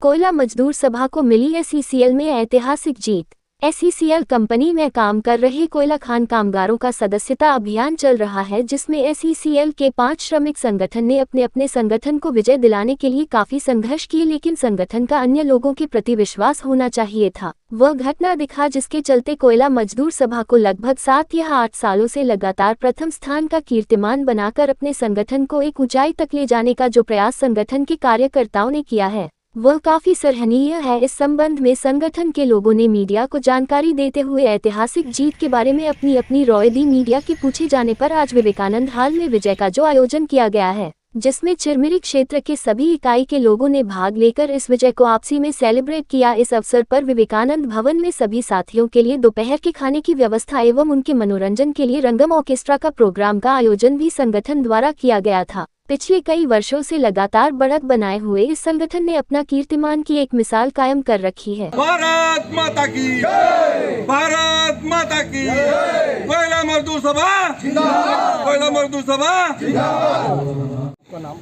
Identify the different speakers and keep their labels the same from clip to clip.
Speaker 1: कोयला मजदूर सभा को मिली एसईसीएल में ऐतिहासिक जीत। एसईसीएल कंपनी में काम कर रहे कोयला खान कामगारों का सदस्यता अभियान चल रहा है, जिसमें एसईसीएल के 5 श्रमिक संगठन ने अपने अपने संगठन को विजय दिलाने के लिए काफी संघर्ष किए, लेकिन संगठन का अन्य लोगों के प्रति विश्वास होना चाहिए था। वह घटना दिखा जिसके चलते कोयला मजदूर सभा को लगभग 7 या 8 सालों से लगातार प्रथम स्थान का कीर्तिमान बनाकर अपने संगठन को एक ऊंचाई तक ले जाने का जो प्रयास संगठन के कार्यकर्ताओं ने किया है वह काफी सराहनीय है। इस संबंध में संगठन के लोगों ने मीडिया को जानकारी देते हुए ऐतिहासिक जीत के बारे में अपनी राय दी। मीडिया के पूछे जाने पर आज विवेकानंद हॉल में विजय का जो आयोजन किया गया है, जिसमें चिरमिरी क्षेत्र के सभी इकाई के लोगों ने भाग लेकर इस विजय को आपसी में सेलिब्रेट किया। इस अवसर पर विवेकानंद भवन में सभी साथियों के लिए दोपहर के खाने की व्यवस्था एवं उनके मनोरंजन के लिए रंगम ऑर्केस्ट्रा का प्रोग्राम का आयोजन भी संगठन द्वारा किया गया था। पिछले कई वर्षों से लगातार बढ़त बनाए हुए इस संगठन ने अपना कीर्तिमान की एक मिसाल कायम कर रखी है।
Speaker 2: भारत माता की जय, भारत माता की जय। कोयला मजदूर सभा जिंदाबाद, कोयला मजदूर सभा जिंदाबाद।
Speaker 3: आपका नाम?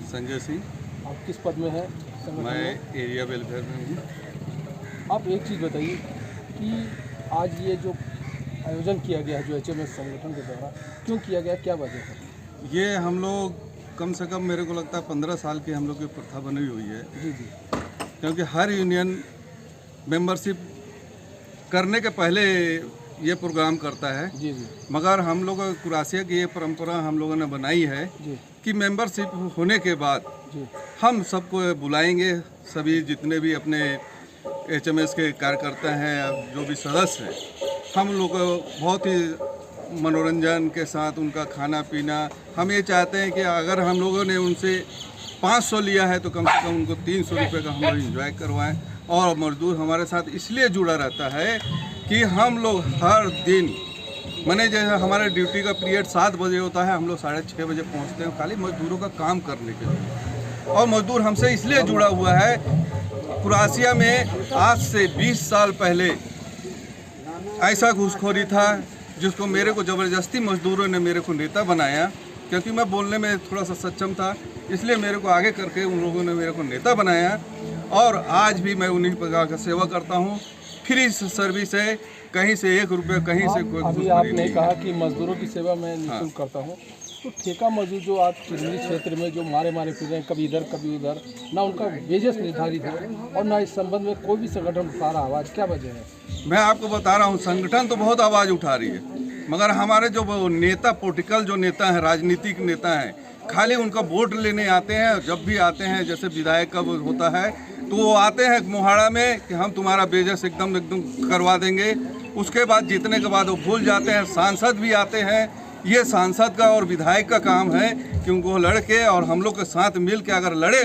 Speaker 2: संजय सिंह।
Speaker 3: आप किस पद में हैं?
Speaker 2: मैं एरिया वेलफेयर में हूँ।
Speaker 3: आप एक चीज़ बताइए कि आज ये जो आयोजन किया गया है जो एचएमएस संगठन के द्वारा, क्यों किया गया, क्या वजह है?
Speaker 2: ये हम लोग कम से कम मेरे को लगता है 15 साल की हम लोग की प्रथा बनी हुई है।
Speaker 3: जी जी।
Speaker 2: क्योंकि हर यूनियन मेंबरशिप करने के पहले ये प्रोग्राम करता है।
Speaker 3: जी जी।
Speaker 2: मगर हम लोग कुरासिया की ये परंपरा हम लोगों ने बनाई है
Speaker 3: जी।
Speaker 2: कि मेंबरशिप होने के बाद
Speaker 3: जी
Speaker 2: हम सबको बुलाएंगे, सभी जितने भी अपने एचएमएस के कार्यकर्ता हैं, जो भी सदस्य हैं, हम लोग बहुत ही मनोरंजन के साथ उनका खाना पीना। हम ये चाहते हैं कि अगर हम लोगों ने उनसे 500 लिया है तो कम से कम उनको 300 रुपये का हम लोग इंजॉय करवाएं। और मजदूर हमारे साथ इसलिए जुड़ा रहता है कि हम लोग हर दिन माने जैसे हमारे ड्यूटी का पीरियड 7 बजे होता है, हम लोग 6:30 बजे पहुंचते हैं खाली मजदूरों का काम करने के लिए। और मजदूर हमसे इसलिए जुड़ा हुआ है, कुरासिया में आज से 20 साल पहले ऐसा घूसखोरी था जिसको मेरे को ज़बरदस्ती मजदूरों ने मेरे को नेता बनाया। क्योंकि मैं बोलने में थोड़ा सा सक्षम था, इसलिए मेरे को आगे करके उन लोगों ने मेरे को नेता बनाया। और आज भी मैं उन्हीं प्रकार का सेवा करता हूँ। फ्री सर्विस है, कहीं से 1 रुपये, कहीं से कोई
Speaker 3: अभी आपने कहा कि मजदूरों की सेवा मैं निःशुल्क करता हूँ, तो ठेका मजदूर जो आज चिरमिरी क्षेत्र में जो मारे फिर रहे हैं, कभी इधर कभी उधर, ना उनका वेजेस निर्धारित है और ना इस संबंध में कोई भी संगठन उठा रहा आवाज़, क्या वजह है?
Speaker 2: मैं आपको बता रहा हूँ, संगठन तो बहुत आवाज़ उठा रही है, मगर हमारे जो नेता, पॉलिटिकल जो नेता हैं, राजनीतिक नेता हैं, खाली उनका वोट लेने आते हैं। जब भी आते हैं, जैसे विधायक का होता है, तो वो आते हैं मुहाड़ा में कि हम तुम्हारा वेजेस एकदम करवा देंगे। उसके बाद जीतने के बाद वो भूल जाते हैं। सांसद भी आते हैं। ये सांसद का और विधायक का काम है कि उनको लड़के और हम लोग के साथ मिल के अगर लड़े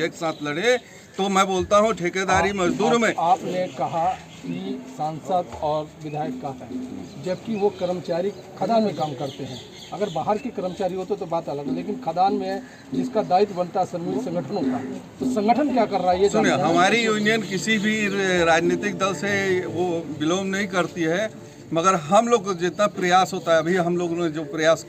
Speaker 2: एक साथ लड़े, तो मैं बोलता हूँ ठेकेदारी मजदूर में।
Speaker 3: आपने कहा कि सांसद और विधायक का है, जबकि वो कर्मचारी खदान में काम करते हैं। अगर बाहर के कर्मचारी होते तो बात अलग है, लेकिन खदान में जिसका दायित्व बनता है संगठनों का, तो संगठन क्या कर रहा है? ये
Speaker 2: सुनिए, हमारी यूनियन किसी भी राजनीतिक दल से वो बिलोंग नहीं करती है, मगर हम लोग को जितना प्रयास होता है, अभी हम लोगों ने जो प्रयास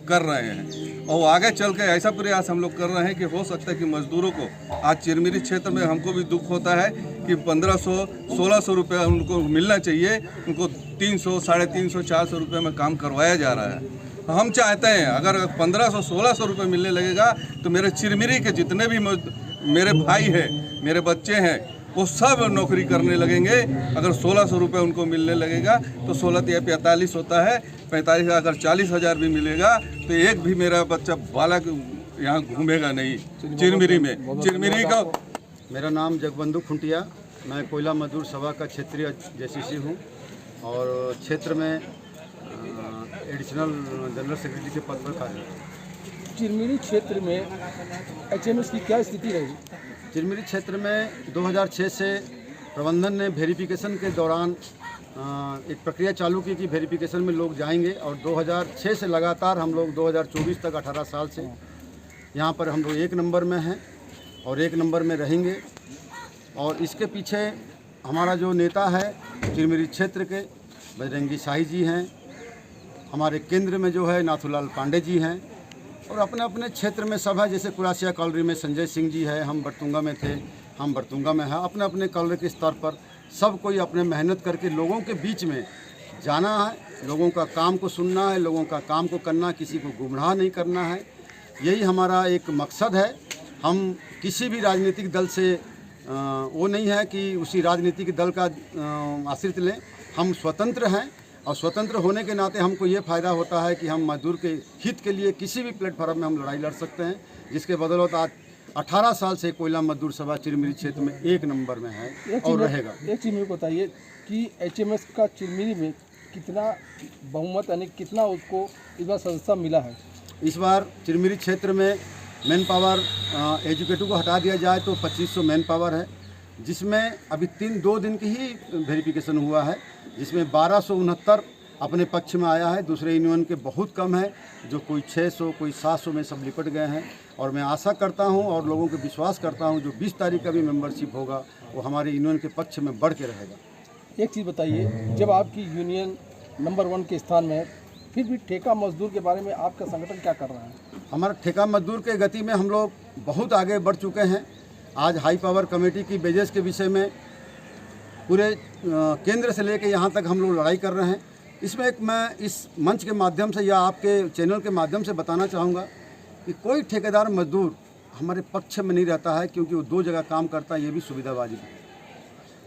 Speaker 2: कर रहे हैं और आगे चल के ऐसा प्रयास हम लोग कर रहे हैं कि हो सकता है कि मजदूरों को आज चिरमिरी क्षेत्र में हमको भी दुख होता है कि 1500-1600 रुपये उनको मिलना चाहिए, उनको 300, 350, 400 रुपये में काम करवाया जा रहा है। हम चाहते हैं अगर 1500-1600 रुपये मिलने लगेगा तो मेरे चिरमिरी के जितने भी मेरे भाई हैं, मेरे बच्चे हैं, वो सब नौकरी करने लगेंगे। अगर 1600 रुपये उनको मिलने लगेगा तो 16 या 45 होता है, 45 अगर 40,000 भी मिलेगा तो एक भी मेरा बच्चा बालक यहाँ घूमेगा नहीं चिरमिरी में। चिरमिरी का
Speaker 4: मेरा नाम जगबंधु खुंटिया, मैं कोयला मजदूर सभा का क्षेत्रीय जेसीसी हूँ और क्षेत्र में एडिशनल जनरल सेक्रेटरी के पद पर कार्यरत।
Speaker 3: चिरमिरी क्षेत्र में एचएमएस की क्या स्थिति रहेगी?
Speaker 4: चिरमिरी क्षेत्र में 2006 से प्रबंधन ने वेरिफिकेशन के दौरान एक प्रक्रिया चालू की कि वेरिफिकेशन में लोग जाएंगे और 2006 से लगातार हम लोग 2024 तक 18 साल से यहाँ पर हम लोग 1 नंबर में हैं और 1 नंबर में रहेंगे। और इसके पीछे हमारा जो नेता है चिरमिरी क्षेत्र के बजरंगी शाही जी हैं, हमारे केंद्र में जो है नाथूलाल पांडे जी हैं और अपने अपने क्षेत्र में सब है। जैसे कुरासिया कॉलोनी में संजय सिंह जी है, हम बरतुंगा में थे, हम बरतुंगा में है। अपने अपने कॉलोनी के स्तर पर सब कोई अपने मेहनत करके लोगों के बीच में जाना है, लोगों का काम को सुनना है, लोगों का काम को करना, किसी को गुमराह नहीं करना है। यही हमारा एक मकसद है। हम किसी भी राजनीतिक दल से वो नहीं है कि उसी राजनीतिक दल का आश्रित लें। हम स्वतंत्र हैं और स्वतंत्र होने के नाते हमको ये फ़ायदा होता है कि हम मजदूर के हित के लिए किसी भी प्लेटफॉर्म में हम लड़ाई लड़ सकते हैं, जिसके बदौलत आज 18 साल से कोयला मजदूर सभा चिरमिरी क्षेत्र में 1 नंबर में है और रहेगा।
Speaker 3: एक चीज़ मेरे को बताइए कि HMS का चिरमिरी में कितना बहुमत यानी कितना उसको इस बार सदस्यता मिला है?
Speaker 4: इस बार चिरमिरी क्षेत्र में मैन पावर एजुकेटिव को हटा दिया जाए तो 2500 मैन पावर है, जिसमें अभी 2 दिन की ही वेरिफिकेशन हुआ है, जिसमें 1269 अपने पक्ष में आया है। दूसरे यूनियन के बहुत कम है, जो कोई 600 कोई 700 में सब लिपट गए हैं। और मैं आशा करता हूं और लोगों को विश्वास करता हूं जो 20 तारीख का भी मेंबरशिप होगा वो हमारे यूनियन के पक्ष में बढ़ के रहेगा।
Speaker 3: एक चीज़ बताइए, जब आपकी यूनियन नंबर 1 के स्थान में है, फिर भी ठेका मजदूर के बारे में आपका संगठन क्या कर रहा है?
Speaker 4: हमारा ठेका मजदूर के गति में हम लोग बहुत आगे बढ़ चुके हैं। आज हाई पावर कमेटी की वेजेस के विषय में पूरे केंद्र से लेकर यहाँ तक हम लोग लड़ाई कर रहे हैं। इसमें एक मैं इस मंच के माध्यम से या आपके चैनल के माध्यम से बताना चाहूँगा कि कोई ठेकेदार मजदूर हमारे पक्ष में नहीं रहता है, क्योंकि वो 2 जगह काम करता है, ये भी सुविधाबाजी है।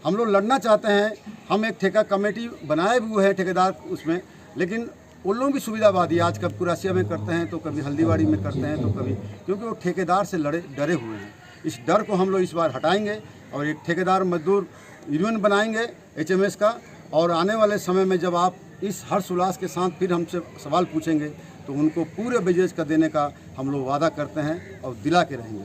Speaker 4: हम लोग लड़ना चाहते हैं, हम एक ठेका कमेटी बनाए हुए हैं ठेकेदार उसमें, लेकिन उन लोग भी सुविधावादी आज कब कुरासिया में करते हैं तो कभी हल्दीवाड़ी में करते हैं तो कभी, क्योंकि वो ठेकेदार से डरे हुए हैं। इस डर को हम लोग इस बार हटाएंगे और एक ठेकेदार मजदूर यूनियन बनाएंगे HMS का। और आने वाले समय में जब आप इस हर्ष उल्लास के साथ फिर हमसे सवाल पूछेंगे तो उनको पूरे वेजेस का देने का हम लोग वादा करते हैं और दिला के रहेंगे।